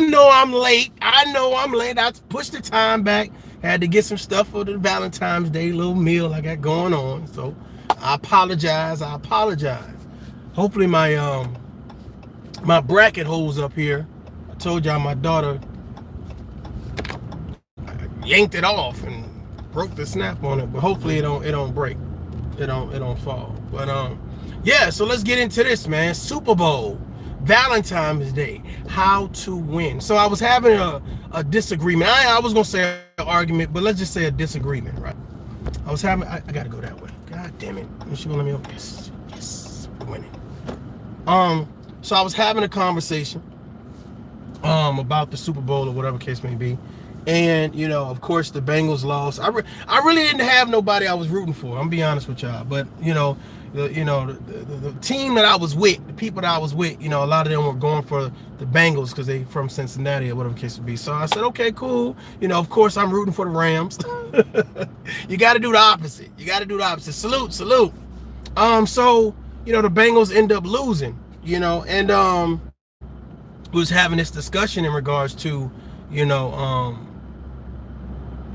know I'm late. I know I'm late. I pushed the time back. Had to get some stuff for the Valentine's Day little meal I got going on. So I apologize. I apologize. Hopefully my bracket holds up here. I told y'all my daughter yanked it off and broke the snap on it, but hopefully it don't break. It don't fall. But yeah, so let's get into this, man. Super Bowl, Valentine's Day, how to win. So I was having a disagreement. I was gonna say an argument, but let's just say a disagreement, right? I gotta go that way. God damn it. She gonna let me over. Yes, yes, we're winning. So I was having a conversation about the Super Bowl or whatever case may be. And, of course, the Bengals lost. I really didn't have nobody I was rooting for. I'm gonna be honest with y'all. But, the team that I was with, the people that I was with, a lot of them were going for the Bengals because they from Cincinnati or whatever the case would be. So I said, okay, cool. Of course, I'm rooting for the Rams. You got to do the opposite. You got to do the opposite. Salute, salute. So, the Bengals end up losing, and was having this discussion in regards to,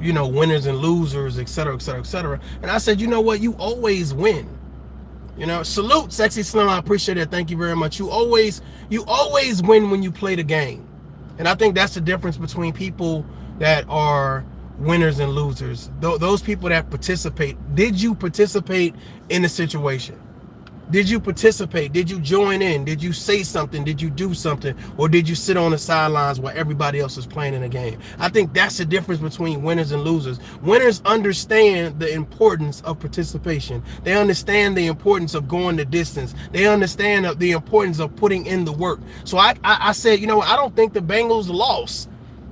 winners and losers, et cetera, et cetera, et cetera. And I said, you know what? You always win. Salute, Sexy Slim. I appreciate it. Thank you very much. You always win when you play the game. And I think that's the difference between people that are winners and losers. Those people that participate. Did you participate in the situation? Did you participate? Did you join in? Did you say something? Did you do something? Or did you sit on the sidelines while everybody else is playing in the game? I think that's the difference between winners and losers. Winners understand the importance of participation. They understand the importance of going the distance. They understand the importance of putting in the work. So I said, I don't think the Bengals lost.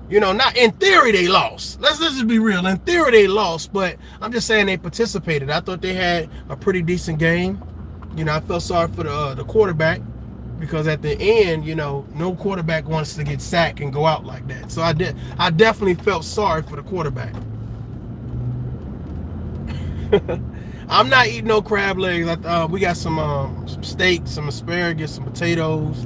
Not in theory they lost. Let's just be real. In theory they lost, but I'm just saying they participated. I thought they had a pretty decent game. I felt sorry for the quarterback because at the end, no quarterback wants to get sacked and go out like that. So I definitely felt sorry for the quarterback. I'm not eating no crab legs. We got some steak, some asparagus, some potatoes.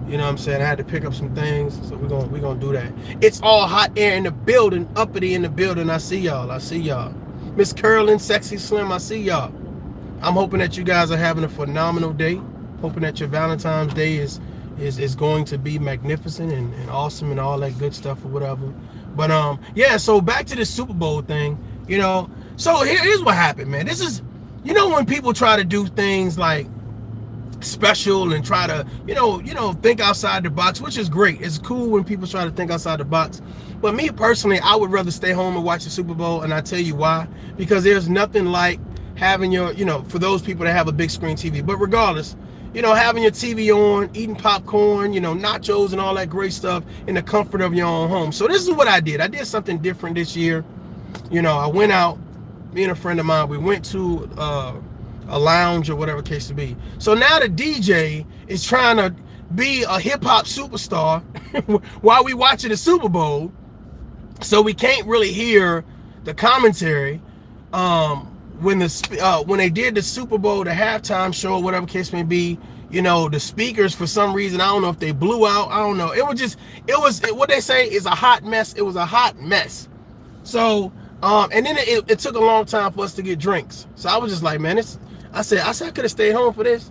You know what I'm saying? I had to pick up some things, so we're gonna do that. It's all hot air in the building, uppity in the building. I see y'all. Miss Curlin, Sexy Slim, I see y'all. I'm hoping that you guys are having a phenomenal day. Hoping that your Valentine's Day is going to be magnificent and awesome and all that good stuff or whatever. But yeah, so back to the Super Bowl thing, So here's what happened, man. This is, when people try to do things like special and try to, think outside the box, which is great. It's cool when people try to think outside the box. But me personally, I would rather stay home and watch the Super Bowl, and I tell you why. Because there's nothing like having your, for those people that have a big screen TV, but regardless, having your TV on, eating popcorn, nachos and all that great stuff in the comfort of your own home. So this is what I did. I did something different this year. I went out, me and a friend of mine, we went to a lounge or whatever case to be. So now the DJ is trying to be a hip hop superstar while we watching the Super Bowl. So we can't really hear the commentary. When they did the Super Bowl, the halftime show, whatever case may be, the speakers, for some reason, I don't know if they blew out. I don't know. It was what they say is a hot mess. It was a hot mess. So, and then it took a long time for us to get drinks. So I was just like, man, I said I could have stayed home for this.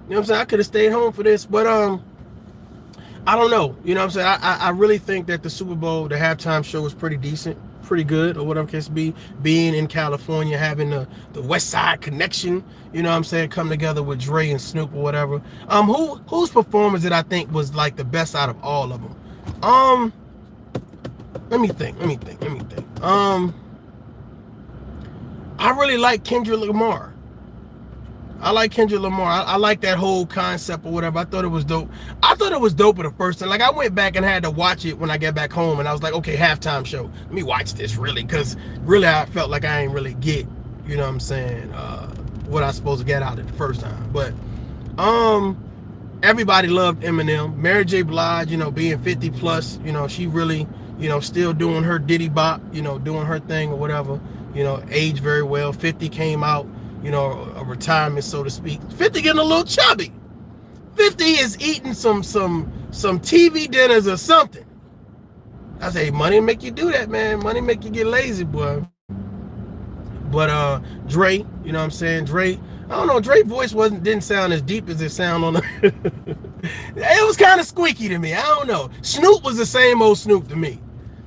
You know what I'm saying? I could have stayed home for this, but I don't know. You know what I'm saying? I really think that the Super Bowl, the halftime show was pretty decent, pretty good, or whatever case be. Being in California, having the West Side connection, you know what I'm saying, come together with Dre and Snoop or whatever. Whose performance did I think was like the best out of all of them? Let me think. I really like Kendrick Lamar. I like Kendrick Lamar. I like that whole concept or whatever. I thought it was dope. I thought it was dope at the first time. Like, I went back and had to watch it when I get back home, and I was like, okay, halftime show. Let me watch this, really, because really I felt like I ain't really get, you know what I'm saying, what I was supposed to get out of it the first time. But everybody loved Eminem. Mary J. Blige, being 50 plus, she really, still doing her Diddy Bop, doing her thing or whatever, aged very well. 50 came out, a retirement, so to speak. 50 getting a little chubby. 50 is eating some TV dinners or something. I say, money make you do that, man. Money make you get lazy, boy. But Dre, you know what I'm saying? Dre, I don't know, Dre's voice didn't sound as deep as it sound on the it was kind of squeaky to me. I don't know. Snoop was the same old Snoop to me.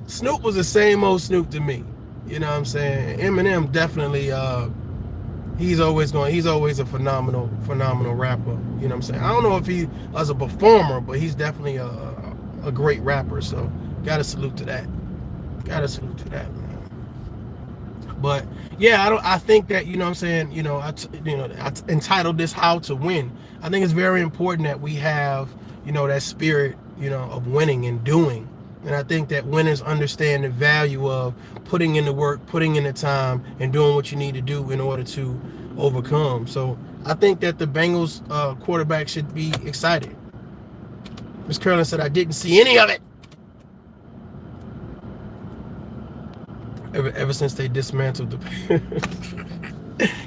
Snoop was the same old Snoop to me. You know what I'm saying? Eminem definitely he's always a phenomenal rapper. You know what I'm saying? I don't know if he as a performer, but he's definitely a great rapper. So gotta salute to that. Gotta salute to that, man. But yeah, I think that, you know what I'm saying, you know, I entitled this How to Win. I think it's very important that we have, you know, that spirit, you know, of winning and doing. And I think that winners understand the value of putting in the work, putting in the time, and doing what you need to do in order to overcome. So I think that the Bengals quarterback should be excited. Ms. Curlin said, I didn't see any of it. Ever since they dismantled the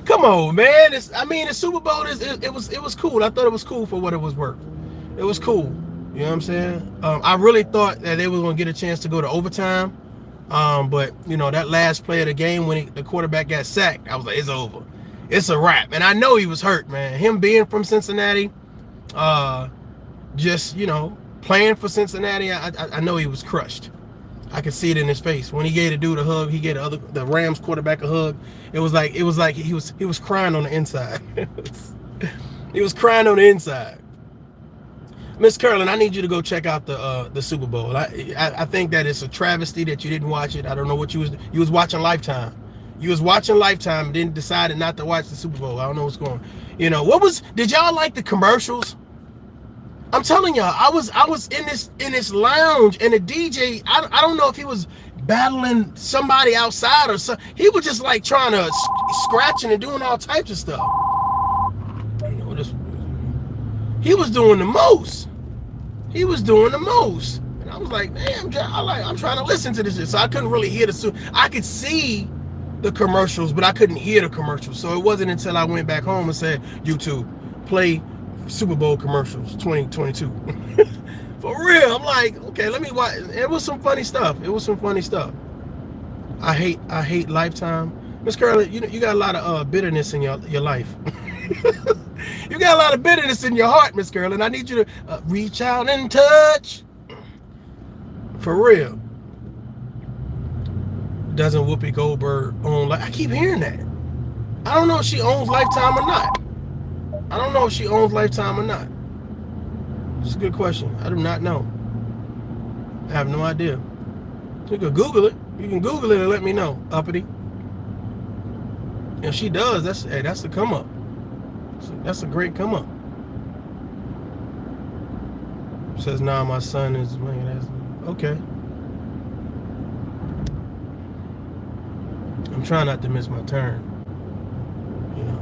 come on, man. I mean, the Super Bowl it was cool. I thought it was cool for what it was worth. It was cool. You know what I'm saying? I really thought that they were going to get a chance to go to overtime. But you know, that last play of the game when the quarterback got sacked, I was like, it's over. It's a wrap. And I know he was hurt, man. Him being from Cincinnati, just, you know, playing for Cincinnati, I know he was crushed. I could see it in his face when he gave the dude a hug. He gave the Rams quarterback a hug. It was like he was crying on the inside. He was crying on the inside. Miss Curlin, I need you to go check out the Super Bowl. I think that it's a travesty that you didn't watch it. I don't know what you was watching Lifetime. You was watching Lifetime and then decided not to watch the Super Bowl. I don't know what's going on. You know, did y'all like the commercials? I'm telling y'all, I was in this lounge and the DJ, I don't know if he was battling somebody outside or something. He was just like trying to scratching and doing all types of stuff. You know, he was doing the most. He was doing the most. And I was like, damn, I'm trying to listen to this shit. So I couldn't really hear I could see the commercials, but I couldn't hear the commercials. So it wasn't until I went back home and said, YouTube, play Super Bowl commercials 2022. For real. I'm like, okay, let me watch. It was some funny stuff. I hate Lifetime. Miss Curley, you got a lot of bitterness in your life. You got a lot of bitterness in your heart, Miss Curley, and I need you to reach out and touch. For real. Doesn't Whoopi Goldberg own I keep hearing that. I don't know if she owns Lifetime or not. It's a good question. I do not know. I have no idea. You can Google it. You can Google it and let me know, uppity. If she does, that's a come up. That's a great come up. Says, nah, my son is okay. I'm trying not to miss my turn. You know.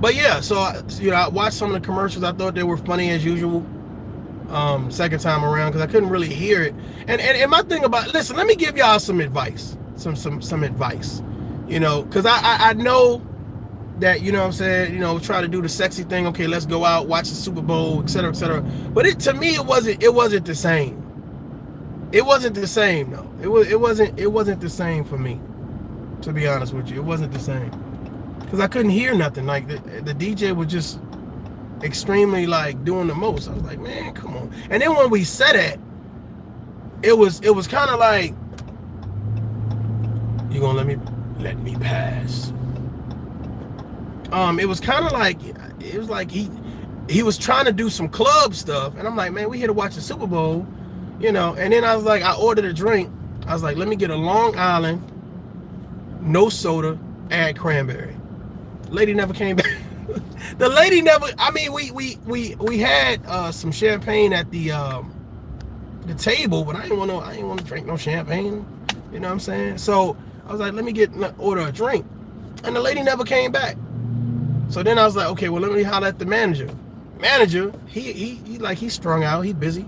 But yeah, so I watched some of the commercials. I thought they were funny as usual. Second time around because I couldn't really hear it. And my thing about listen, let me give y'all some advice. Some advice. You know, because I know that, you know what I'm saying, you know, try to do the sexy thing. Okay, let's go out, watch the Super Bowl, etc., etc. But to me it wasn't the same. It wasn't the same though. It wasn't the same for me. To be honest with you, it wasn't the same. Because I couldn't hear nothing. Like the DJ was just extremely like doing the most. I was like, man, come on. And then when we said it, it was kind of like, you gonna let me pass. It was kind of like, it was like he was trying to do some club stuff, and I'm like, man, we here to watch the Super Bowl, you know. And then I was like, I ordered a drink. I was like, let me get a Long Island, no soda, add cranberry. Lady never came back. The lady never. I mean, we had some champagne at the table, but I didn't want to drink no champagne. You know what I'm saying? So I was like, let me order a drink, and the lady never came back. So then I was like, okay, well, let me holler at the manager. Manager, he's strung out, he busy.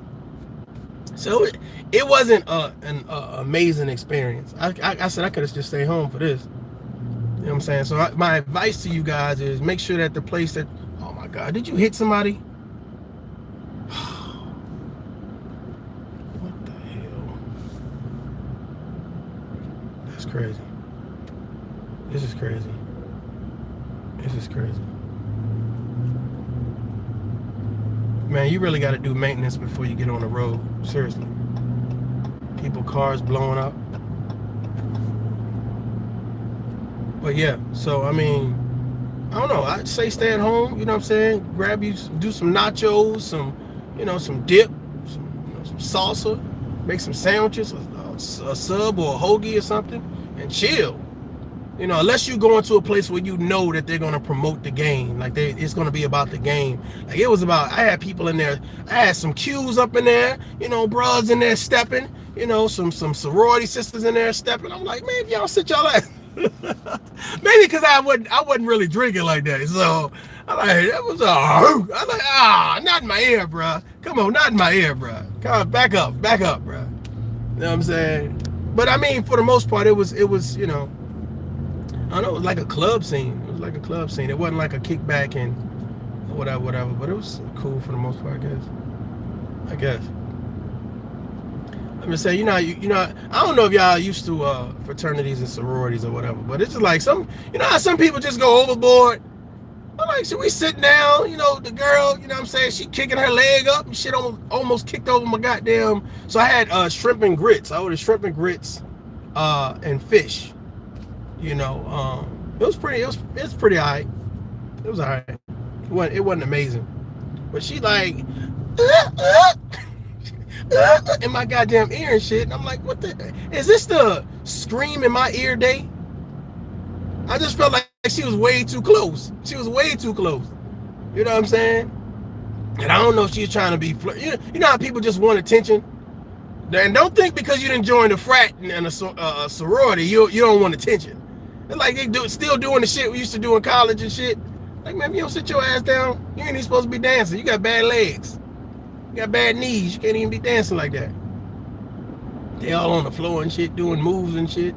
So it wasn't an amazing experience. I said I could have just stayed home for this. You know what I'm saying? So my advice to you guys is make sure that the place that, oh my God, did you hit somebody? is crazy. This is crazy. This is crazy. Man, you really got to do maintenance before you get on the road. Seriously. People, cars blowing up. But yeah, so I mean, I don't know. I'd say stay at home. You know what I'm saying? Grab you, do some nachos, some dip, some salsa, make some sandwiches, a sub or a hoagie or something, and chill. You know, unless you go into a place where you know that they're gonna promote the game, like it's gonna be about the game. Like it was about. I had people in there. I had some Qs up in there. You know, bros in there stepping. You know, some sorority sisters in there stepping. I'm like, man, if y'all sit y'all ass. Maybe because I wasn't really drinking like that. So I'm like, that was I'm like, not in my ear, bro. Come on, not in my ear, bro. Come on, back up, bro. You know what I'm saying? But I mean, for the most part, it was, you know, I don't know, it was like a club scene. It was like a club scene. It wasn't like a kickback and whatever. But it was cool for the most part, I guess. I'm just saying, you know, I don't know if y'all used to fraternities and sororities or whatever, but it's just like you know how some people just go overboard. I'm like, should we sit down? You know, the girl, you know what I'm saying, she kicking her leg up and shit almost kicked over my goddamn. So I had shrimp and grits. I ordered shrimp and grits and fish. You know, it's pretty all right. It was all right. It wasn't amazing, but she like in my goddamn ear and shit. And I'm like, what the? Is this the scream in my ear day? I just felt like she was way too close. She was way too close. You know what I'm saying? And I don't know if she's trying to be you know how people just want attention? And don't think because you didn't join a frat and a sorority, you don't want attention. It's like they still doing the shit we used to do in college and shit. Like, man, if you don't sit your ass down, you ain't even supposed to be dancing. You got bad legs. You got bad knees. You can't even be dancing like that. They all on the floor and shit, doing moves and shit.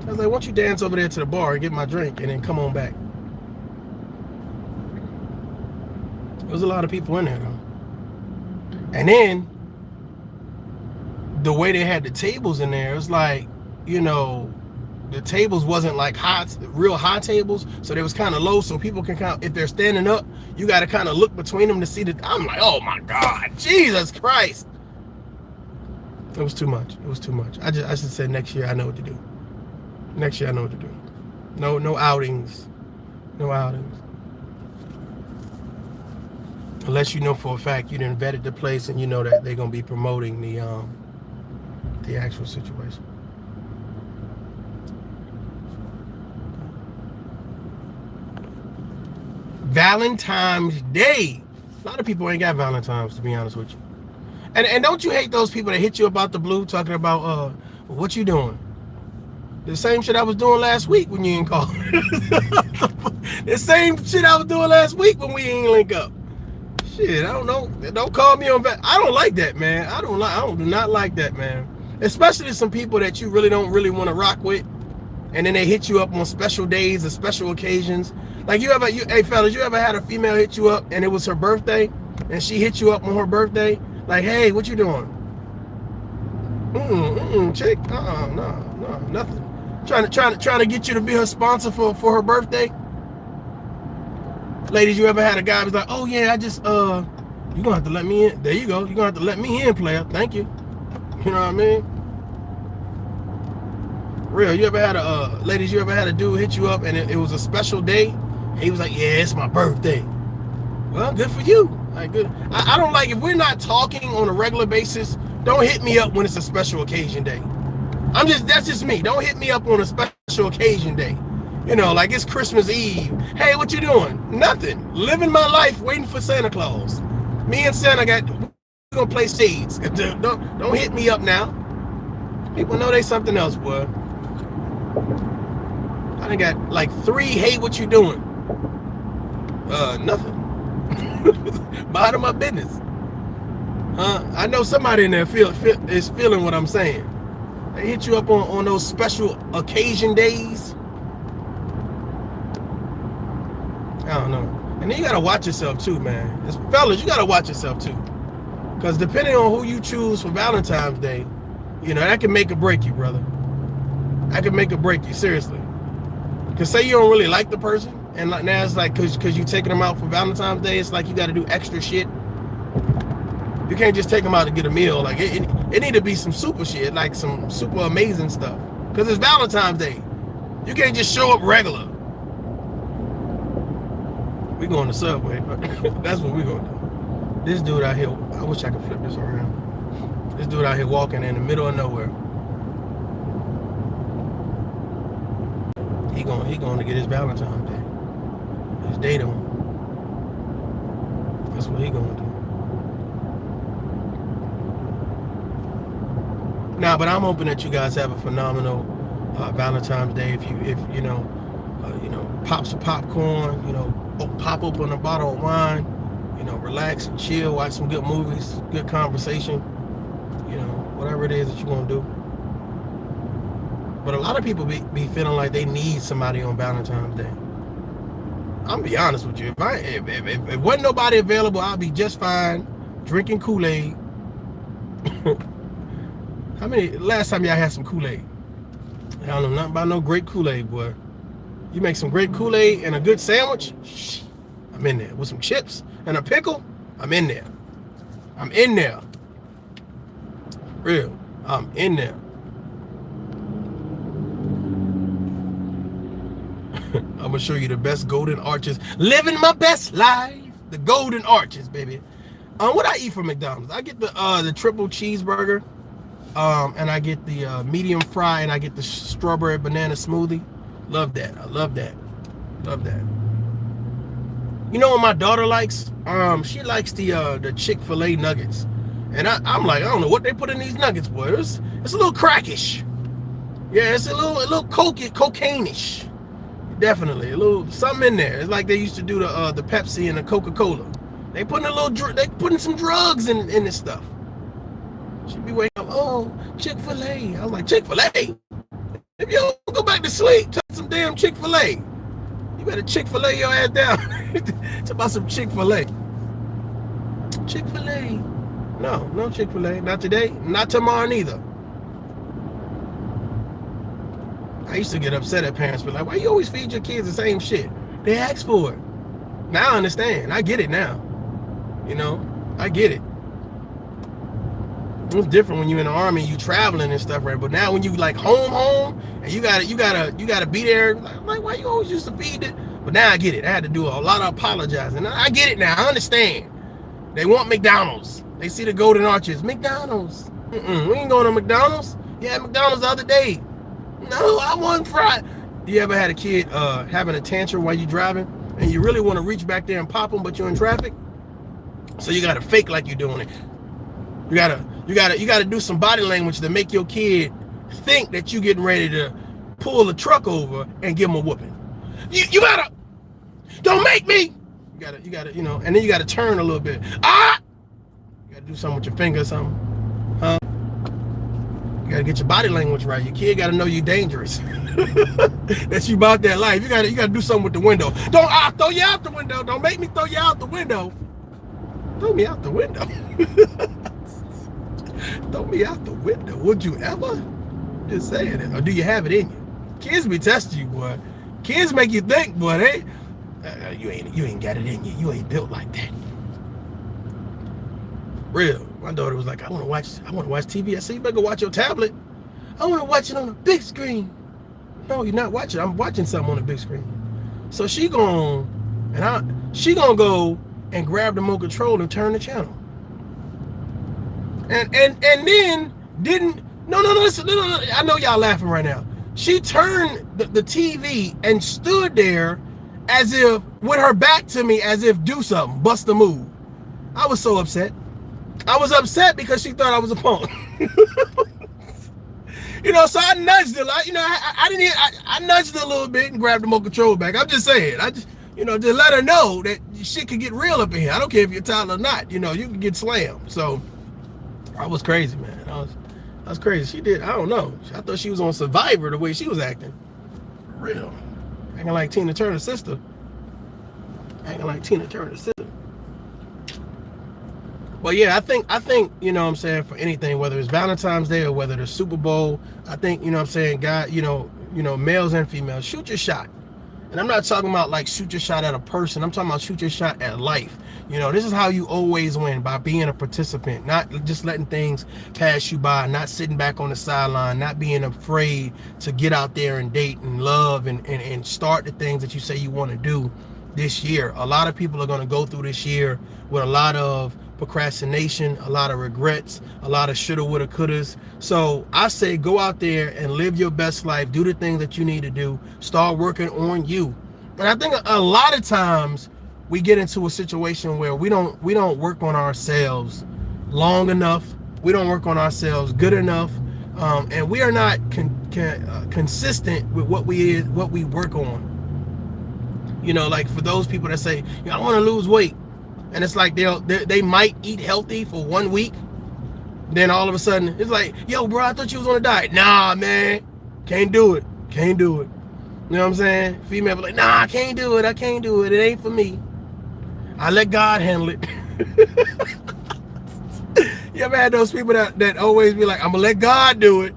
I was like, why don't you dance over there to the bar and get my drink and then come on back? There was a lot of people in there, though. And then, the way they had the tables in there, it was like, you know, the tables wasn't like real high tables, so they was kind of low, so people can if they're standing up, you got to kind of look between them to see I'm like, oh my God, Jesus Christ. It was too much. It was too much. I should say next year I know what to do. Next year I know what to do. No outings. No outings. Unless you know for a fact you done vetted the place and you know that they're gonna be promoting the actual situation. Valentine's Day. A lot of people ain't got Valentine's, to be honest with you. And don't you hate those people that hit you about the blue talking about what you doing? The same shit I was doing last week when you ain't call. The same shit I was doing last week when we ain't link up. Shit, I don't know. Don't call me on. I don't like that, man. I do not like that, man. Especially some people that you don't really want to rock with, and then they hit you up on special days or special occasions. Like hey fellas, you ever had a female hit you up and it was her birthday, and she hit you up on her birthday? Like, hey, what you doing? Chick, no, nothing. Trying to get you to be her sponsor for her birthday. Ladies, you ever had a guy who's like, oh yeah, I just you gonna have to let me in. There you go. You're gonna have to let me in, player. Thank you. You know what I mean? Real, you ever had ladies, you ever had a dude hit you up and it was a special day? And he was like, yeah, it's my birthday. Well, good for you. Like, good. I don't like, if we're not talking on a regular basis, don't hit me up when it's a special occasion day. That's just me. Don't hit me up on a special occasion day. You know, like it's Christmas Eve. Hey, what you doing? Nothing. Living my life, waiting for Santa Claus. Me and Santa we're gonna play seeds. Don't hit me up now. People know they something else, boy. I done got like 3 hey, what you doing? Nothing. Bottom of my business. I know somebody in there is feeling what I'm saying. They hit you up on those special occasion days. I don't know. And then you gotta watch yourself too, man. Fellas, you gotta watch yourself too. Because depending on who you choose for Valentine's Day, you know, that can make or break you, brother. I can make or break you, seriously. Because say you don't really like the person, and like now it's like because you taking them out for Valentine's Day, it's like you got to do extra shit. You can't just take them out to get a meal. Like it need to be some super shit, like some super amazing stuff. Because it's Valentine's Day. You can't just show up regular. We going to Subway. That's what we gonna do. This dude out here, I wish I could flip this around. This dude out here walking in the middle of nowhere. He going to get his Valentine's Day. His date on. That's what he going to do. Nah, but I'm hoping that you guys have a phenomenal Valentine's Day. If you know, pop some popcorn, pop open a bottle of wine, relax and chill, watch some good movies, good conversation, whatever it is that you want to do. But a lot of people be feeling like they need somebody on Valentine's Day. I'm gonna be honest with you. If wasn't nobody available, I'll be just fine drinking Kool-Aid. Last time y'all had some Kool-Aid? I don't know nothing about no great Kool-Aid, boy. You make some great Kool-Aid and a good sandwich, I'm in there. With some chips and a pickle, I'm in there. I'm in there. Real, I'm in there. I'm gonna show you the best golden arches. Living my best life. The golden arches, baby. What I eat from McDonald's? I get the triple cheeseburger, and I get the medium fry, and I get the strawberry banana smoothie. Love that. I love that. Love that. You know what my daughter likes? She likes the Chick-fil-A nuggets, and I'm like, I don't know what they put in these nuggets, boy. It's a little crackish. Yeah, it's a little cocaine-ish. Definitely a little something in there. It's like they used to do the Pepsi and the Coca-Cola. They putting some drugs in this stuff. She'd be waking up, oh, Chick-fil-A. I was like, Chick-fil-A? If you don't go back to sleep, take some damn Chick-fil-A. You better Chick-fil-A your ass down. It's about some Chick-fil-A. Chick-fil-A. No Chick-fil-A. Not today, not tomorrow neither. I used to get upset at parents, but like, why you always feed your kids the same shit? They ask for it. Now I understand. I get it now. I get it. It's different when you're in the army, you traveling and stuff, right? But now when you like home, and you gotta be there. Like, why you always used to feed it? But now I get it. I had to do a lot of apologizing. I get it now. I understand. They want McDonald's. They see the golden arches. McDonald's. We ain't going to McDonald's. Yeah, McDonald's the other day. No, I want fried. You ever had a kid having a tantrum while you're driving, and you really want to reach back there and pop them, but you're in traffic? So you gotta fake like you're doing it. You gotta do some body language to make your kid think that you getting ready to pull the truck over and give them a whooping. You gotta, don't make me. You gotta, and then you gotta turn a little bit. You gotta do something with your finger or something, huh? You gotta get your body language right. Your kid gotta know you're dangerous. That you about that life. You gotta do something with the window. I'll throw you out the window. Don't make me throw you out the window. Throw me out the window. Throw me out the window. Would you ever? Just saying it. Or do you have it in you? Kids be testing you, boy. Kids make you think, boy. You ain't got it in you. You ain't built like that. Real. My daughter was like, I want to watch TV. I said, you better go watch your tablet. I want to watch it on a big screen. No, you're not watching. I'm watching something on a big screen. So she gonna go and grab the remote control and turn the channel. And then listen, I know y'all laughing right now. She turned the TV and stood there as if with her back to me, as if do something, bust a move. I was so upset. I was upset because she thought I was a punk. So I nudged her. I nudged her a little bit and grabbed the remote control back. I'm just saying. I just, to let her know that shit could get real up in here. I don't care if you're Tyler or not. You can get slammed. So I was crazy, man. I was crazy. She did. I don't know. I thought she was on Survivor the way she was acting. For real. Acting like Tina Turner's sister. But yeah, I think, you know what I'm saying, for anything, whether it's Valentine's Day or whether it's Super Bowl, I think, you know what I'm saying, God, males and females, shoot your shot. And I'm not talking about like shoot your shot at a person. I'm talking about shoot your shot at life. You know, this is how you always win, by being a participant, not just letting things pass you by, not sitting back on the sideline, not being afraid to get out there and date and love and start the things that you say you want to do this year. A lot of people are going to go through this year with a lot of procrastination, a lot of regrets, a lot of shoulda, woulda, couldas. So I say go out there and live your best life. Do the things that you need to do. Start working on you. And I think a lot of times we get into a situation where we don't work on ourselves long enough. We don't work on ourselves good enough, and we are not consistent with what we work on. You know, like for those people that say, I want to lose weight, and it's like they might eat healthy for 1 week, then all of a sudden it's like, yo, bro, I thought you was on a diet. Nah, man, can't do it. You know what I'm saying? Female be like, nah, I can't do it. It ain't for me. I let God handle it. You ever had those people that always be like, I'm gonna let God do it?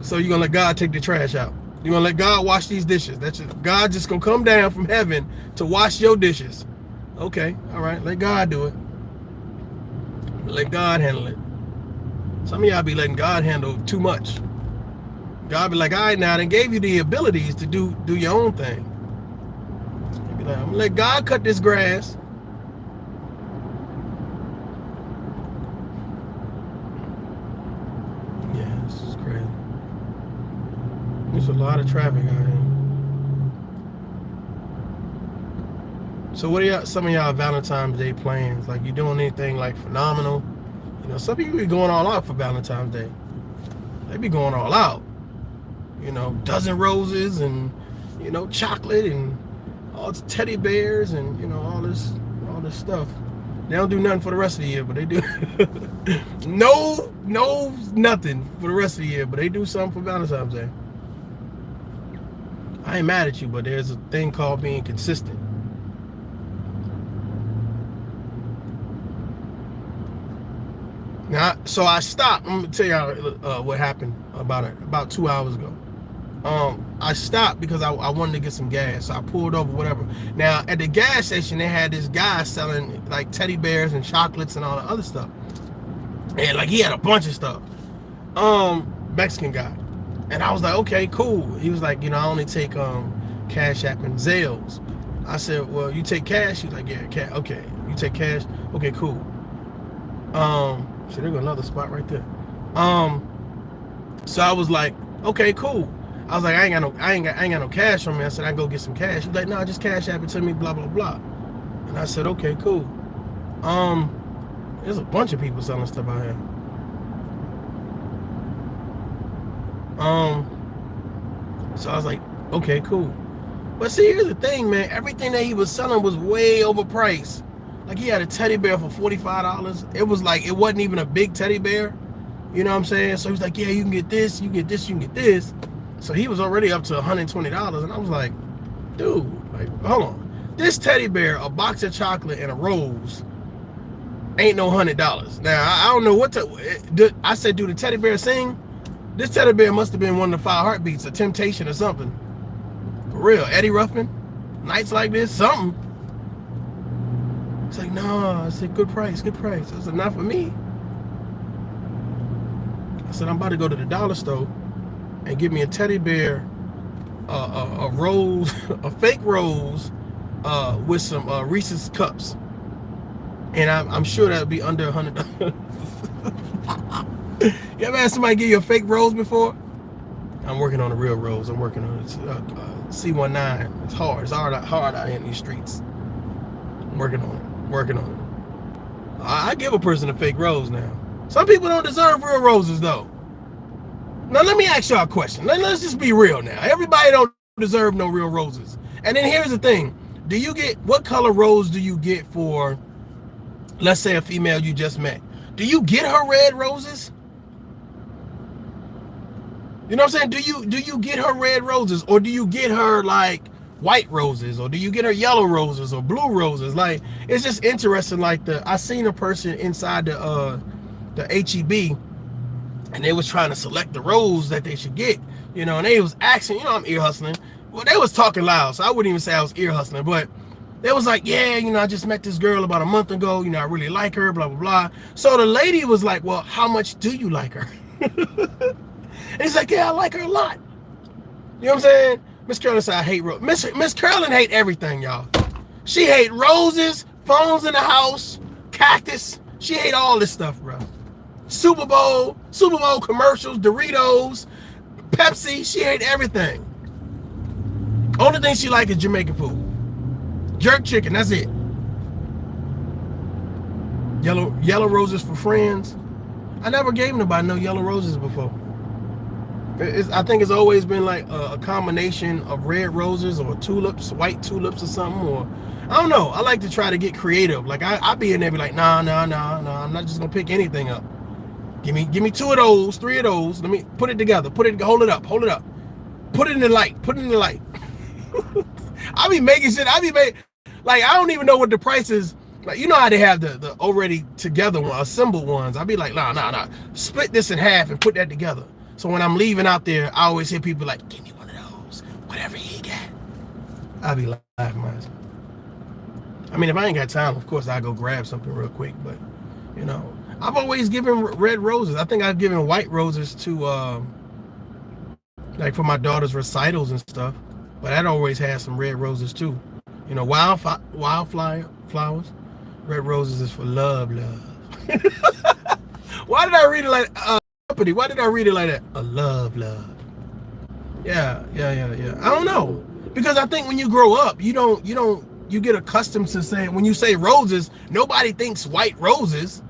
So you're gonna let God take the trash out. You're gonna let God wash these dishes. God just gonna come down from heaven to wash your dishes. Okay, all right, let God do it. Let God handle it. Some of y'all be letting God handle too much. God be like, all right, now I done gave you the abilities to do your own thing. You be like, I'm gonna let God cut this grass. Yeah, this is crazy. There's a lot of traffic out here. So what are some of y'all Valentine's Day plans? Like, you doing anything like phenomenal? You know, some people be going all out for Valentine's Day. They be going all out. You know, dozen roses and, you know, chocolate and all this teddy bears and, you know, all this stuff. They don't do nothing for the rest of the year, but they do. no, nothing for the rest of the year, but they do something for Valentine's Day. I ain't mad at you, but there's a thing called being consistent. Now, so I stopped. I'm gonna tell y'all what happened about 2 hours ago. I stopped because I wanted to get some gas. So I pulled over, whatever. Now at the gas station, they had this guy selling like teddy bears and chocolates and all the other stuff, and like he had a bunch of stuff. Mexican guy, and I was like, okay, cool. He was like, you know, I only take Cash App and Zales. I said, well, you take cash? He's like, yeah, okay. You take cash? Okay, cool. So there go another spot right there. So I was like, okay, cool. I was like, I ain't got no cash on me. I said, I can go get some cash. He was like, no, just Cash App it to me, blah, blah, blah. And I said, okay, cool. There's a bunch of people selling stuff out here. So I was like, okay, cool. But see, here's the thing, man. Everything that he was selling was way overpriced. Like, he had a teddy bear for $45. It was like, it wasn't even a big teddy bear. You know what I'm saying? So he was like, yeah, you can get this, you can get this, you can get this. So he was already up to $120. And I was like, dude, like, hold on. This teddy bear, a box of chocolate, and a rose ain't no $100. Now, I don't know what to... I said, do the teddy bear sing? This teddy bear must have been one of the 5 heartbeats, a Temptation or something. For real. Eddie Ruffin? Nights like this? Something. It's like, no. I said, good price, good price. I said, not for me. I said, I'm about to go to the dollar store and get me a teddy bear, a rose, a fake rose, with some Reese's cups. And I'm sure that'll be under $100. You ever had somebody give you a fake rose before? I'm working on a real rose. I'm working on it. C19. It's hard. It's hard out here in these streets. I'm working on it. I give a person a fake rose now. Some people don't deserve real roses, though. Now, let me ask y'all a question. Let's just be real now. Everybody don't deserve no real roses. And then here's the thing. What color rose do you get for, let's say, a female you just met? Do you get her red roses? You know what I'm saying? Do you get her red roses, or do you get her like white roses, or do you get her yellow roses or blue roses? Like, it's just interesting. Like, I seen a person inside the HEB, and they was trying to select the rose that they should get, you know, and they was asking, you know, I'm ear hustling. Well, they was talking loud, so I wouldn't even say I was ear hustling, but they was like, yeah, you know, I just met this girl about a month ago, you know, I really like her, blah, blah, blah. So the lady was like, well, how much do you like her? And he's like, yeah, I like her a lot. You know what I'm saying? Miss Carolyn said, I hate roses. Miss Carolyn hate everything, y'all. She hate roses, phones in the house, cactus. She hate all this stuff, bro. Super Bowl commercials, Doritos, Pepsi. She hate everything. Only thing she like is Jamaican food. Jerk chicken, that's it. Yellow roses for friends. I never gave nobody no yellow roses before. I think it's always been like a combination of red roses or tulips, white tulips or something, or I don't know. I like to try to get creative. Like I be in there be like, nah, I'm not just gonna pick anything up. Give me 2 of those, 3 of those. Let me put it together. Hold it up. Put it in the light. I be making shit. Like, I don't even know what the price is. Like, you know how they have the already together one, assembled ones. I be like, nah. Split this in half and put that together. So when I'm leaving out there, I always hear people like, give me one of those, whatever you got. I be laughing myself. I mean, if I ain't got time, of course, I go grab something real quick. But, you know, I've always given red roses. I think I've given white roses to, like for my daughter's recitals and stuff. But that always has some red roses too. You know, wildflowers. Red roses is for love. Why did I read it like why did I read it like that? A love. Yeah. I don't know. Because I think when you grow up, you get accustomed to saying, when you say roses, nobody thinks white roses,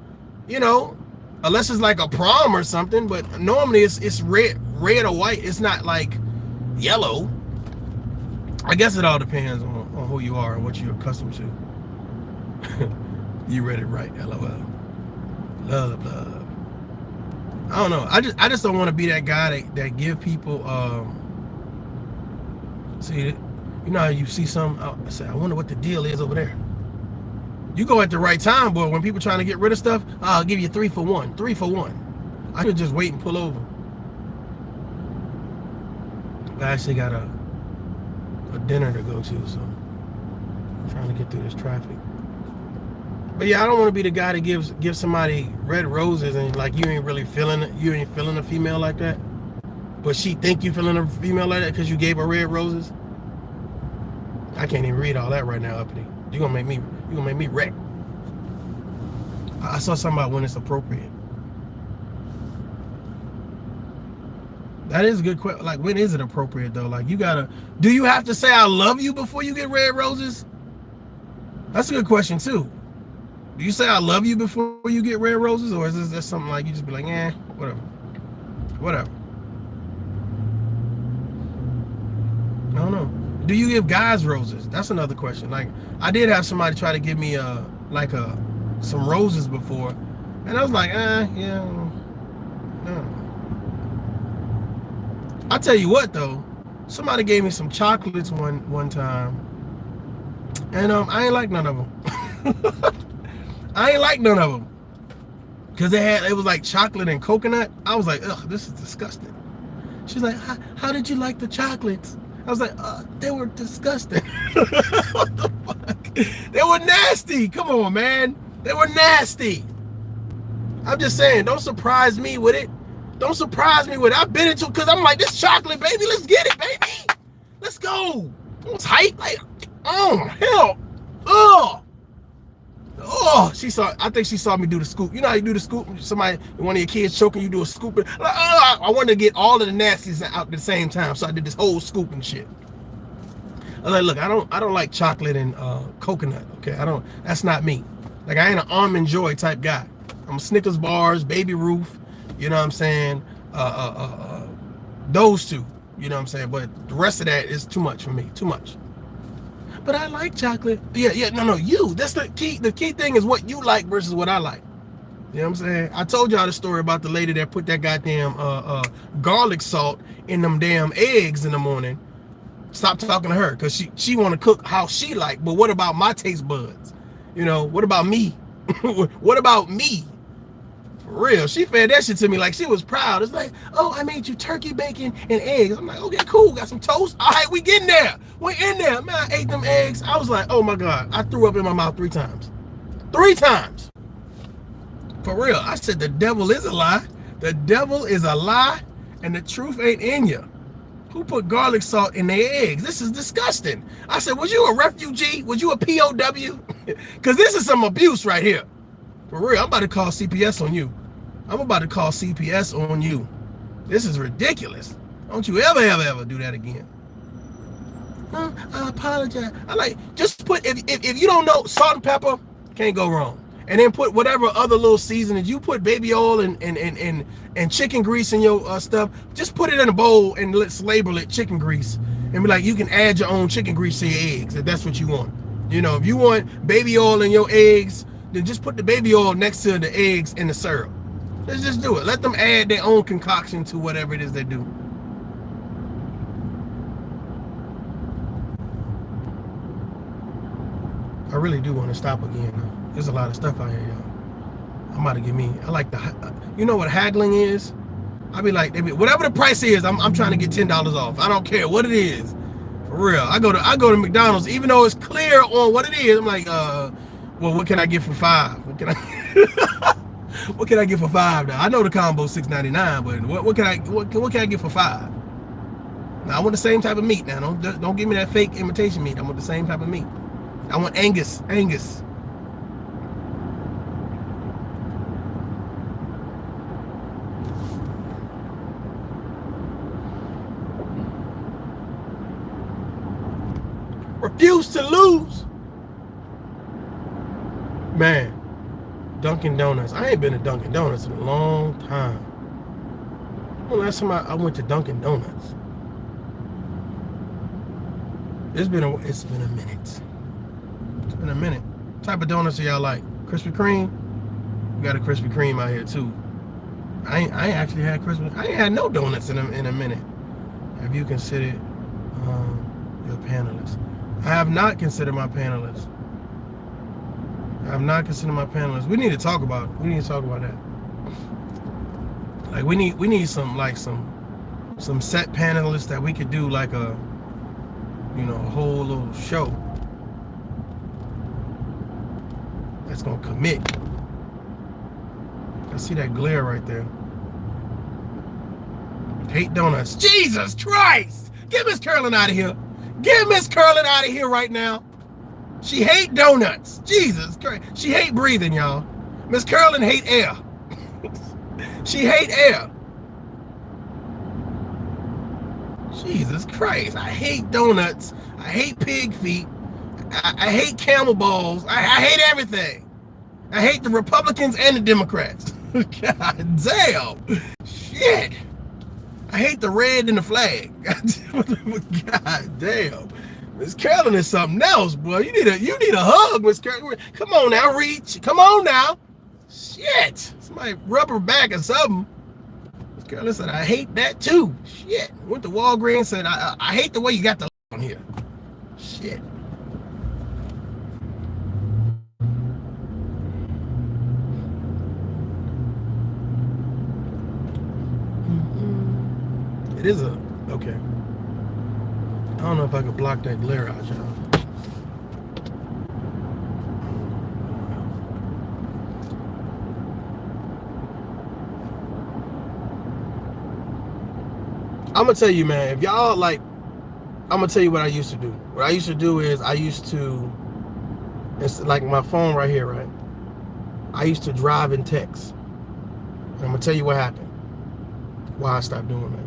you know, unless it's like a prom or something. But normally it's red or white. It's not like yellow. I guess it all depends on who you are and what you're accustomed to. You read it right, LOL. Love. I don't know. I just don't want to be that guy that give people see, you know how you see some, I say, I wonder what the deal is over there. You go at the right time, boy. When people trying to get rid of stuff, I'll give you 3 for 1. 3 for 1. I could just wait and pull over. I actually got a dinner to go to, so I'm trying to get through this traffic. But yeah, I don't want to be the guy that gives somebody red roses and like you ain't really feeling it. You ain't feeling a female like that, but she think you feeling a female like that because you gave her red roses. I can't even read all that right now, uppity. You gonna make me wreck. I saw something about when it's appropriate. That is a good question. Like, when is it appropriate though? Like, do you have to say I love you before you get red roses? That's a good question too. Do you say I love you before you get red roses, or is this something like you just be like, whatever? I don't know. Do you give guys roses? That's another question. Like, I did have somebody try to give me some roses before, and I was like, yeah, no. I tell you what though, somebody gave me some chocolates one time, and I ain't like none of them. I ain't like none of them because it was like chocolate and coconut. I was like, ugh, this is disgusting. She's like, how did you like the chocolates? I was like, they were disgusting. What the fuck? They were nasty. Come on, man. They were nasty. I'm just saying, don't surprise me with it. Don't surprise me with it. I've been into it because I'm like, this chocolate, baby, let's get it, baby. Let's go. I was hype. Like, oh, hell. Ugh. Oh, I think she saw me do the scoop. You know how you do the scoop? Somebody, one of your kids choking, you do a scoop. Like, I wanted to get all of the nasties out at the same time, so I did this whole scoop and shit. I was like, look, I don't like chocolate and coconut. Okay, that's not me. Like, I ain't an Almond Joy type guy. I'm Snickers bars, Baby Ruth. You know what I'm saying? Those two. You know what I'm saying? But the rest of that is too much for me. Too much. But I like chocolate. Yeah, no, you. That's the key. The key thing is what you like versus what I like. You know what I'm saying? I told y'all the story about the lady that put that goddamn garlic salt in them damn eggs in the morning. Stop talking to her because she want to cook how she like. But what about my taste buds? You know, what about me? What about me? For real, she fed that shit to me like she was proud. It's like, oh, I made you turkey, bacon, and eggs. I'm like, okay, cool. Got some toast. All right, we getting there. We're in there. Man, I ate them eggs. I was like, oh my God. I threw up in my mouth 3 times. 3 times. For real. I said, the devil is a lie. The devil is a lie, and the truth ain't in you. Who put garlic salt in their eggs? This is disgusting. I said, was you a refugee? Was you a POW? Because this is some abuse right here. For real, I'm about to call CPS on you. I'm about to call CPS on you. This is ridiculous. Don't you ever do that again. I apologize. I like, just put, if you don't know, salt and pepper, can't go wrong. And then put whatever other little seasonings. You put baby oil and chicken grease in your stuff. Just put it in a bowl and let's label it chicken grease. And be like, you can add your own chicken grease to your eggs if that's what you want. You know, if you want baby oil in your eggs, then just put the baby oil next to the eggs and the syrup. Let's just do it. Let them add their own concoction to whatever it is they do. I really do want to stop again, though. There's a lot of stuff out here, y'all. I'm about to get me. I like the, you know what haggling is? I be like, whatever the price is, I'm trying to get $10 off. I don't care what it is. For real. I go to McDonald's, even though it's clear on what it is. I'm like, well, what can I get for $5? What can I what can I get for $5 now? I know the combo $6.99, but what can I get for $5? Now I want the same type of meat now. Don't give me that fake imitation meat. I want the same type of meat. I want Angus. Refuse to lose. Man, Dunkin' Donuts. I ain't been to Dunkin' Donuts in a long time. When last time I went to Dunkin' Donuts? It's been a minute. It's been a minute. What type of donuts do y'all like? Krispy Kreme? We got a Krispy Kreme out here too. I ain't actually had Krispy. I ain't had no donuts in a minute. Have you considered your panelists? I have not considered my panelists. We need to talk about it. We need to talk about that. Like we need some set panelists that we could do like a, you know, a whole little show that's gonna commit. I see that glare right there. Hate donuts. Jesus Christ! Get Miss Curlin out of here. Get Miss Curlin out of here right now. She hate donuts. Jesus Christ. She hate breathing, y'all. Miss Curlin hate air. She hate air. Jesus Christ. I hate donuts. I hate pig feet. I hate camel balls. I hate everything. I hate the Republicans and the Democrats. God damn. Shit. I hate the red in the flag. God damn. Miss Carolyn is something else, boy. You need a hug, Miss Carolyn. Come on now, reach. Come on now. Shit. Somebody rub her back or something. Miss Carolyn said, I hate that too. Shit. Went to Walgreens, said, I hate the way you got the on here. Shit. It is a, okay. I don't know if I could block that glare out, y'all. I'm gonna tell you, man, if y'all like, I'm gonna tell you what I used to do. What I used to do is it's like my phone right here, right? I used to drive and text. And I'm gonna tell you what happened. Why I stopped doing that.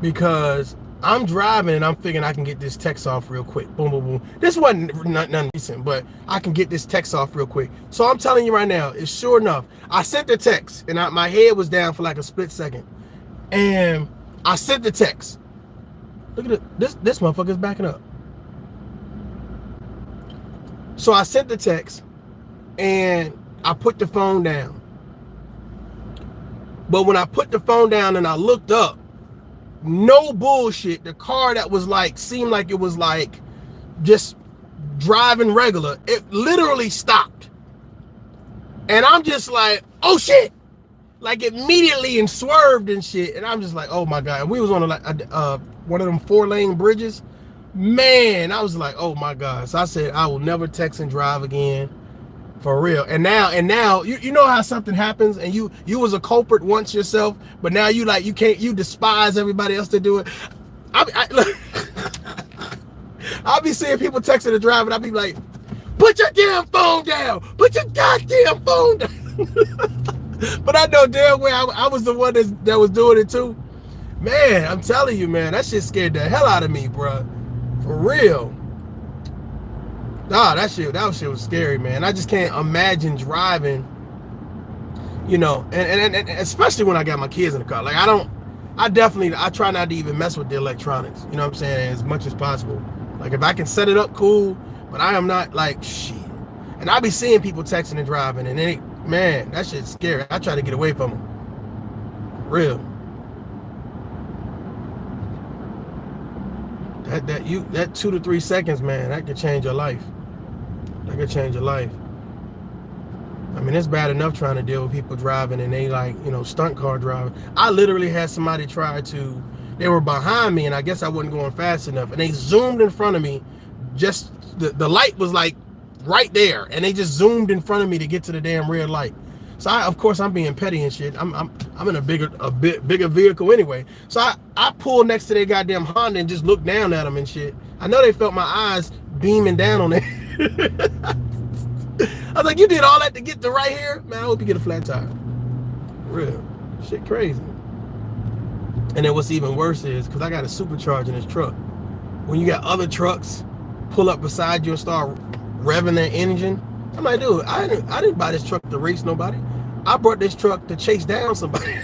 Because I'm driving and I'm figuring I can get this text off real quick. Boom, boom, boom. This wasn't nothing recent, but I can get this text off real quick. So I'm telling you right now, it's sure enough. I sent the text and my head was down for like a split second. And I sent the text. Look at it. This motherfucker's backing up. So I sent the text and I put the phone down. But when I put the phone down and I looked up, no bullshit, the car that was like, seemed like it was like just driving regular, it literally stopped. And I'm just like, oh shit, like immediately, and swerved and shit. And I'm just like, oh my God. And we was on one of them 4-lane bridges. Man, I was like, oh my God. So I said, I will never text and drive again, for real. And now you know how something happens and you was a culprit once yourself, but now you like, you despise everybody else to do it. Look, I'll be seeing people texting and driving. I'll be like, put your damn phone down. Put your goddamn phone down. But I know damn well I was the one that was doing it too. Man, I'm telling you, man, that shit scared the hell out of me, bro. For real. Nah, that shit was scary, man. I just can't imagine driving, you know, and especially when I got my kids in the car. Like I try not to even mess with the electronics, you know what I'm saying, as much as possible. Like if I can set it up, cool, but I am not like, shit. And I be seeing people texting and driving, and man, that shit's scary. I try to get away from them. For real. That 2 to 3 seconds, man, that could change your life. That could change your life. I mean, it's bad enough trying to deal with people driving and they like, you know, stunt car driving. I literally had somebody they were behind me and I guess I wasn't going fast enough, and they zoomed in front of me. Just the light was like right there, and they just zoomed in front of me to get to the damn red light. So of course I'm being petty and shit. I'm in a bigger vehicle anyway. So I pulled next to their goddamn Honda and just looked down at them and shit. I know they felt my eyes beaming down on it. I was like, you did all that to get to right here? Man, I hope you get a flat tire. Real. Shit crazy. And then what's even worse is, because I got a supercharger in this truck, when you got other trucks pull up beside you and start revving their engine, I'm like, dude, I didn't buy this truck to race nobody. I brought this truck to chase down somebody.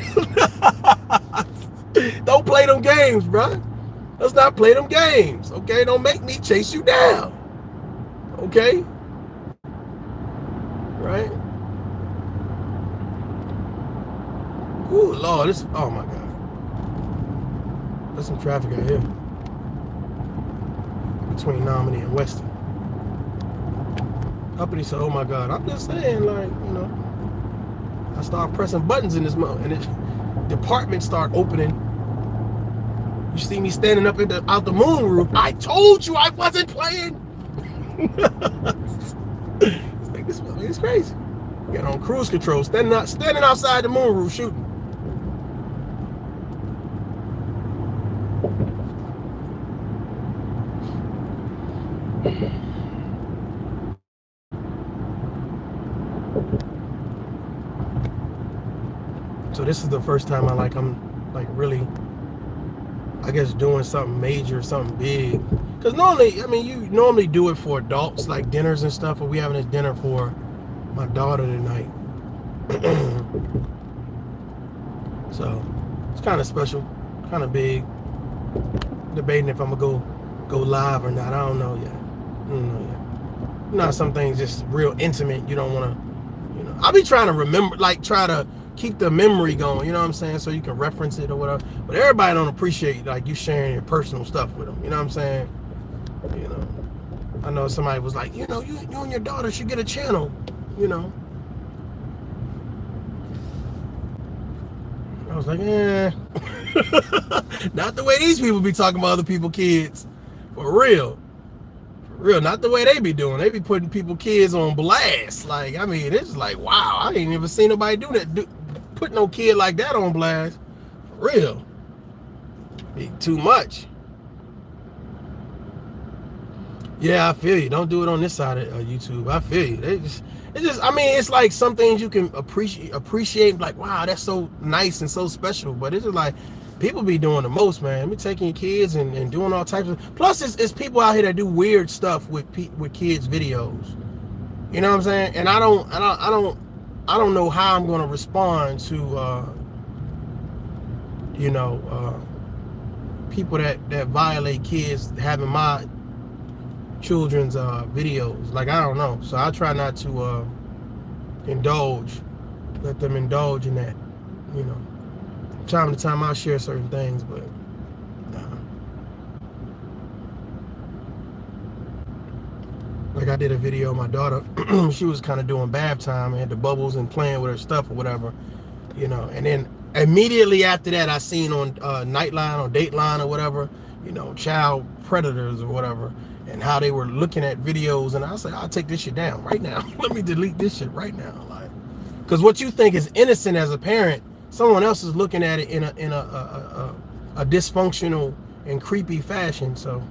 Don't play them games, bro. Let's not play them games, okay? Don't make me chase you down, okay? Right? Ooh, Lord, oh my God. There's some traffic out here between Normandy and Weston. Uppity said, oh my God. I'm just saying, like, you know, I start pressing buttons in this mode and departments start opening. You see me standing up out the moon roof. I told you I wasn't playing. It's like, this is crazy. You got on cruise control, standing outside the moon roof shooting. So this is the first time I'm like really, I guess, doing something major, something big. Because normally, I mean, you normally do it for adults, like dinners and stuff, but we having this dinner for my daughter tonight. So it's kind of special, kind of big. Debating if I'm gonna go live or not. I don't know yet. You know, some things just real intimate. You don't want to, you know. I'll be trying to remember, like try to keep the memory going. You know what I'm saying? So you can reference it or whatever. But everybody don't appreciate like you sharing your personal stuff with them. You know what I'm saying? You know. I know somebody was like, you know, you and your daughter should get a channel. You know. I was like, not the way these people be talking about other people's kids. For real. For real. Not the way they be doing. They be putting people's kids on blast. Like, I mean, it's like, wow, I ain't never seen nobody do that. Put no kid like that on blast. For real. Be too much. Yeah, I feel you. Don't do it on this side of YouTube. I feel you. It's just, I mean, it's like some things you can appreciate, like, wow, that's so nice and so special. But it's just like, people be doing the most, man. Be taking your kids and doing all types of, plus it's people out here that do weird stuff with kids' videos. You know what I'm saying? And I don't know how I'm gonna respond to you know, people that violate kids having my children's videos. Like, I don't know. So I try not to let them indulge in that. You know, time to time I'll share certain things, but Like I did a video of my daughter. She was kind of doing bath time and had the bubbles and playing with her stuff or whatever, you know. And then immediately after that, I seen on Nightline or Dateline or whatever, you know, child predators or whatever, and how they were looking at videos. And I was like, I'll take this shit down right now. Let me delete this shit right now, like, because what you think is innocent as a parent, someone else is looking at it in a dysfunctional and creepy fashion. So.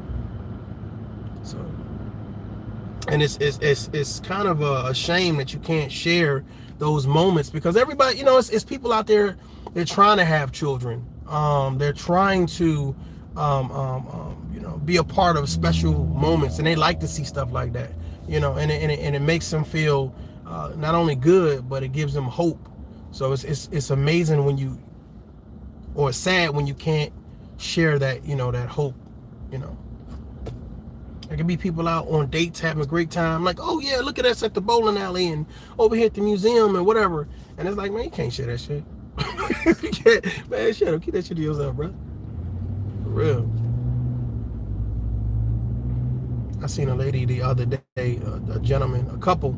And it's kind of a shame that you can't share those moments, because everybody, you know, it's people out there, they're trying to have children. They're trying to, you know, be a part of special moments, and they like to see stuff like that, you know, and it makes them feel not only good, but it gives them hope. So it's amazing when you, or it's sad when you can't share that, you know, that hope, you know. There can be people out on dates having a great time, like, oh yeah, look at us at the bowling alley and over here at the museum and whatever. And it's like, man, you can't share that shit. You can't, man, shut up, keep that shit to yourself, bro. For real. I seen a lady the other day, a gentleman, a couple,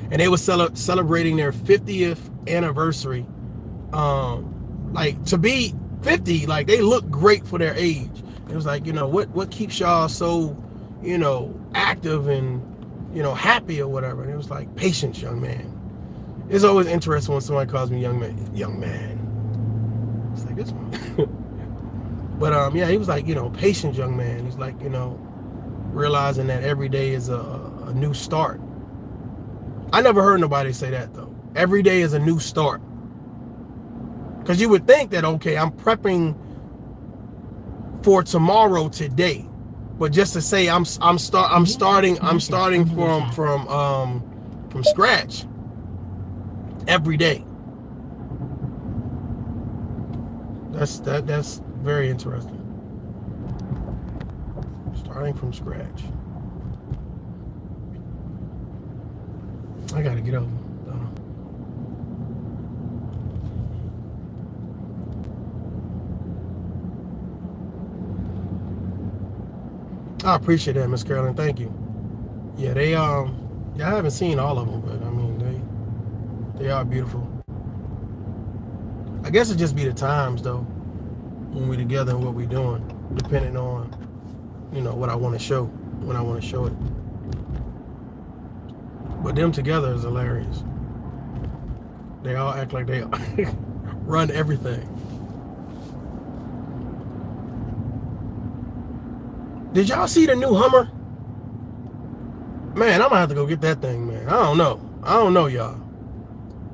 and they were celebrating their 50th anniversary. Like, to be 50, like, they look great for their age. It was like, you know, what keeps y'all so, you know, active and, you know, happy or whatever. And it was like, patience, young man. It's always interesting when somebody calls me young man. It's like, this one. But yeah, he was like, you know, patience, young man. He's like, you know, realizing that every day is a new start. I never heard nobody say that though. Every day is a new start. Because you would think that, okay, I'm prepping for tomorrow today, but just to say I'm starting from scratch every day. That's very interesting. Starting from scratch. I gotta get over. I appreciate that, Miss Carolyn. Thank you. Yeah, they yeah, I haven't seen all of them, but I mean they are beautiful. I guess it just be the times though, when we together and what we doing, depending on, you know, what I want to show, when I want to show it. But them together is hilarious. They all act like they run everything. Did y'all see the new Hummer? Man, I'm gonna have to go get that thing, man. I don't know, y'all.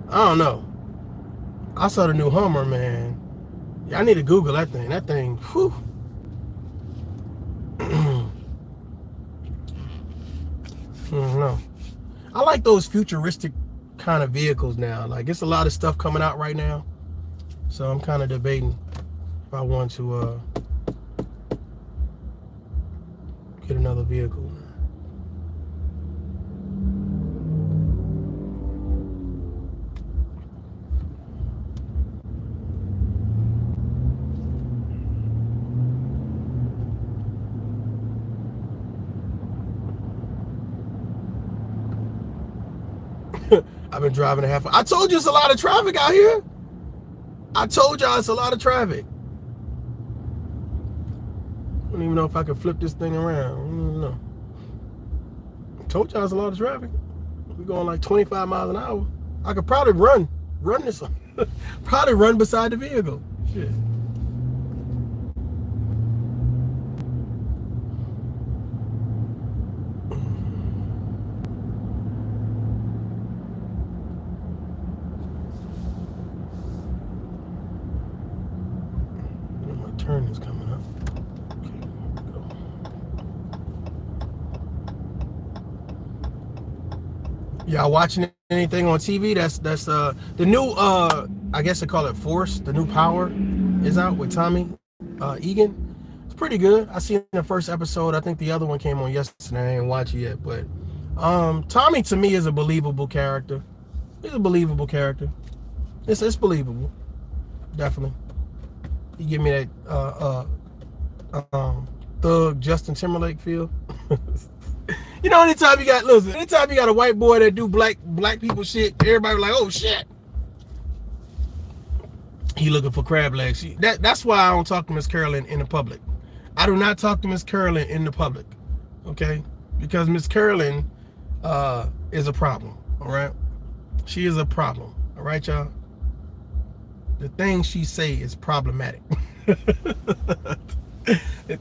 I don't know. I saw the new Hummer, man. Yeah, I need to Google that thing. That thing, whew. No. I like those futuristic kind of vehicles now. Like, it's a lot of stuff coming out right now. So I'm kind of debating if I want to get another vehicle. I've been driving a half. I told you it's a lot of traffic out here. I told y'all it's a lot of traffic. I don't even know if I can flip this thing around. I don't know. I told y'all it's a lot of traffic. We're going like 25 miles an hour. I could probably run this. Probably run beside the vehicle. Shit. Turn is coming up. Okay, here we go. Y'all watching anything on TV? That's the new I guess they call it Force. The new Power is out with Tommy Egan. It's pretty good. I seen the first episode. I think the other one came on yesterday. I ain't watch it yet, but Tommy to me is a believable character. He's a believable character. It's believable, definitely. You give me that thug Justin Timberlake feel. You know, anytime you got a white boy that do black people shit, everybody like, oh shit. He looking for crab legs. That's why I don't talk to Miss Carolyn in the public. I do not talk to Miss Carolyn in the public. Okay? Because Miss Carolyn is a problem. All right? She is a problem. All right, y'all? The things she say is problematic. The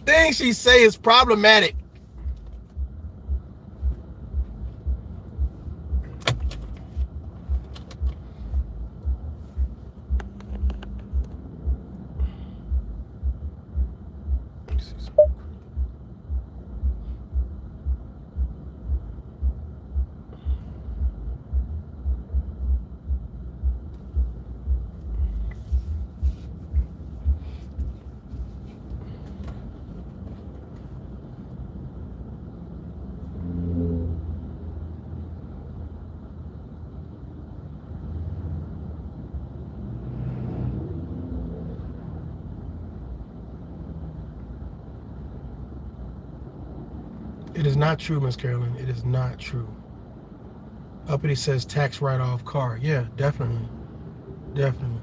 things she say is problematic. It is not true, Miss Carolyn. It is not true. Uppity says tax write-off car. Yeah, definitely. Definitely.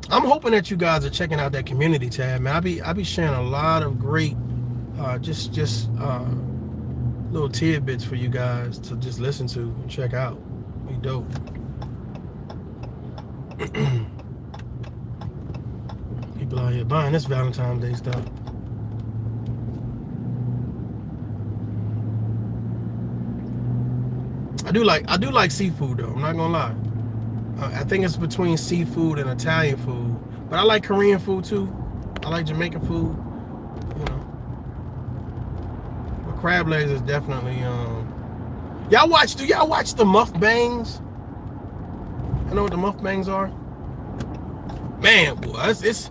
I'm hoping that you guys are checking out that community tab, man. I be sharing a lot of great just little tidbits for you guys to just listen to and check out. Be dope. People out here buying this Valentine's Day stuff. I do like seafood though. I'm not gonna lie. I think it's between seafood and Italian food, but I like Korean food too. I like Jamaican food. You know, but crab legs is definitely. Do y'all watch the mukbangs? I know what the mukbangs are. Man, boy, it's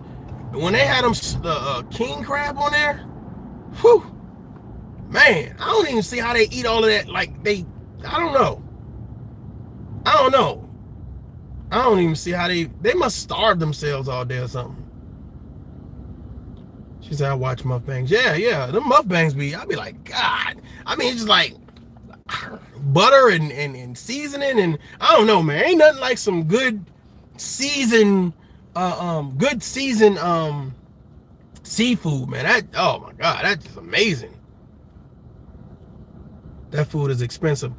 when they had them the king crab on there. Whew, man, I don't even see how they eat all of that. Like I don't know. I don't even see how they must starve themselves all day or something. She said I watch mukbangs. Yeah. The mukbangs I be like, God. I mean, it's just like butter and seasoning and I don't know, man. Ain't nothing like some good seasoned seafood, man. That, oh my God, that's just amazing. That food is expensive.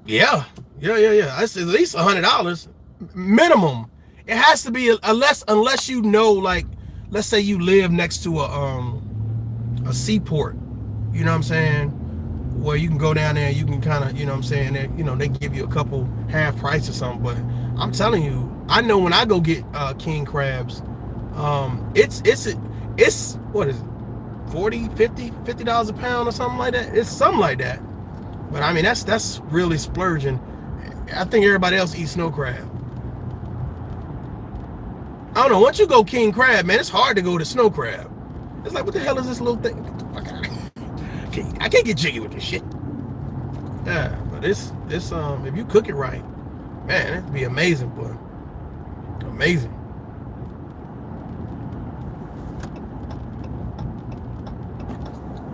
Yeah. That's at least $100 minimum. It has to be unless you know, like, let's say you live next to a seaport. You know what I'm saying? Where you can go down there, you can kind of, you know what I'm saying? They give you a couple half price or something. But I'm telling you, I know when I go get king crabs, it's what is it? $50 a pound or something like that. It's something like that. But I mean, that's really splurging. I think everybody else eats snow crab. I don't know. Once you go king crab, man, it's hard to go to snow crab. It's like, what the hell is this little thing? I can't get jiggy with this shit. Yeah, but it's if you cook it right, man, it'd be amazing, boy. Amazing.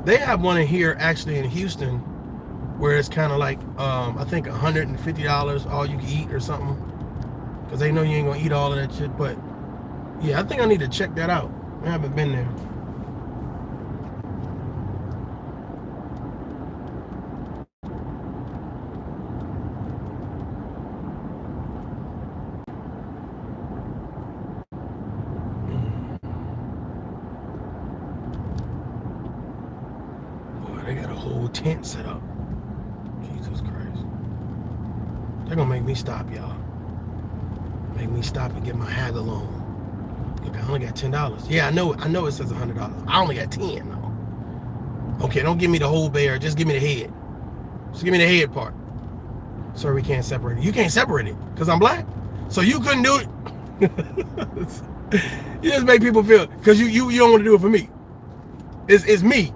They have one in here actually in Houston where it's kind of like I think $150 all you can eat or something, because they know you ain't gonna eat all of that shit. But yeah, I think I need to check that out. I haven't been there. Boy, they got a whole tent set up. Jesus Christ. They're gonna make me stop, y'all. Make me stop and get my haggle on. Look, I only got $10. Yeah, I know it says $100. I only got 10 though. Okay, don't give me the whole bear, just give me the head. Just give me the head part. Sorry, we can't separate it. You can't separate it because I'm black. So you couldn't do it. You just make people feel, because you don't want to do it for me. It's me.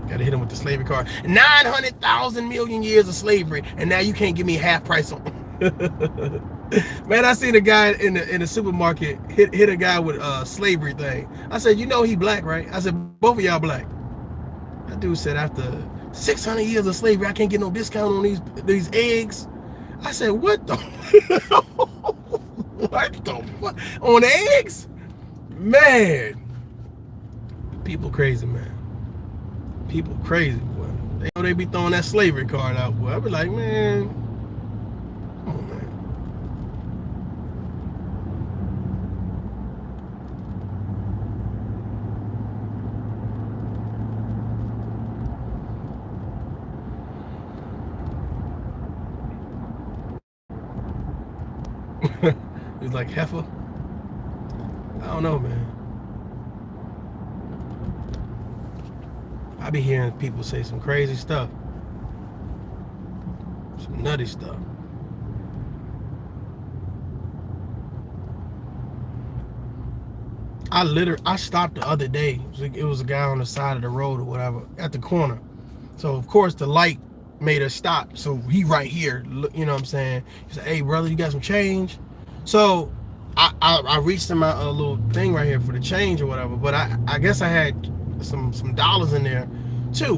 Gotta hit him with the slavery card. 900,000 million years of slavery, and now you can't give me half price on. Man, I seen a guy in the supermarket hit a guy with a slavery thing. I said, you know he black, right? I said, both of y'all black. That dude said after 600 years of slavery, I can't get no discount on these eggs. I said, what the? What the fuck? On eggs? Man. People crazy, man. People crazy, boy. They know they be throwing that slavery card out, boy. I be like, man, come on, man. He's like, heifer? I don't know, man. I be hearing people say some crazy stuff. Some nutty stuff. I stopped the other day. It was a guy on the side of the road or whatever, at the corner. So, of course, the light made us stop. So, he right here, you know what I'm saying? He said, hey, brother, you got some change? So, I reached him out a little thing right here for the change or whatever. But I guess I had some dollars in there too.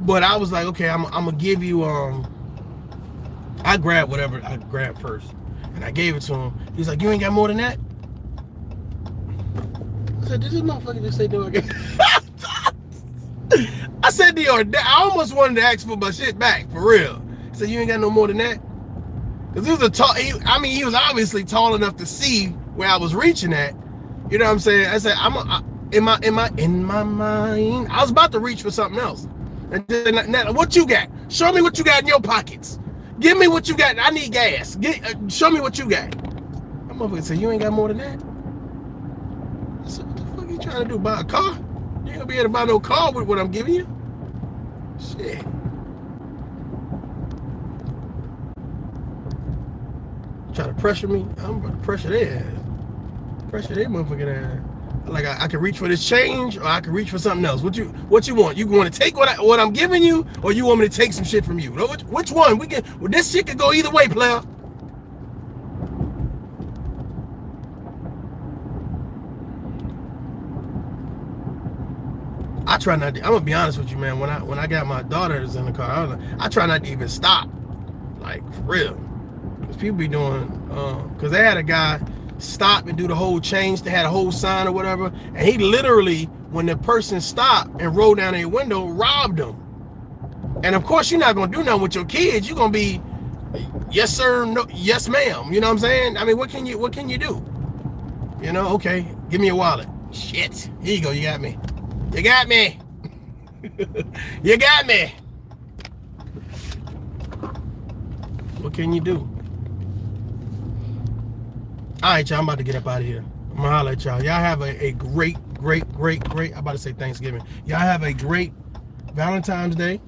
But I was like, okay, I'm gonna give you I grabbed whatever I grabbed first, and I gave it to him. He's like, you ain't got more than that? I said, did this motherfucker just say no again? I said, I almost wanted to ask for my shit back, for real. He said, you ain't got no more than that? Because he was he was obviously tall enough to see where I was reaching at. You know what I'm saying? I said, in my mind, I was about to reach for something else. And then, what you got? Show me what you got in your pockets. Give me what you got. I need gas. Show me what you got. That motherfucker said, you ain't got more than that? I said, what the fuck are you trying to do? Buy a car? You ain't gonna be able to buy no car with what I'm giving you. Shit. Try to pressure me? I'm about to pressure their ass. Pressure their motherfucking ass. Like I can reach for this change, or I can reach for something else. What you want? You want to take what I'm giving you, or you want me to take some shit from you? Which one? This shit could go either way, player. I try not to. I'm gonna be honest with you, man. When I got my daughters in the car, I try not to even stop, like for real, because people be doing. Because they had a guy stop and do the whole change. They had a whole sign or whatever, and he literally, when the person stopped and rolled down their window, robbed them. And of course, you're not gonna do nothing with your kids. You're gonna be, yes sir, no, yes ma'am. You know what I'm saying? I mean, what can you do? You know, okay, give me your wallet. Shit, here you go. You got me. You got me. You got me. What can you do? All right, y'all, I'm about to get up out of here. I'm gonna holler at y'all. Y'all have a great, I'm about to say Thanksgiving. Y'all have a great Valentine's Day.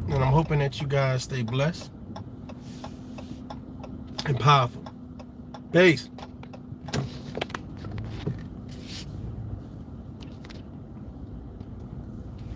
And I'm hoping that you guys stay blessed and powerful. Peace.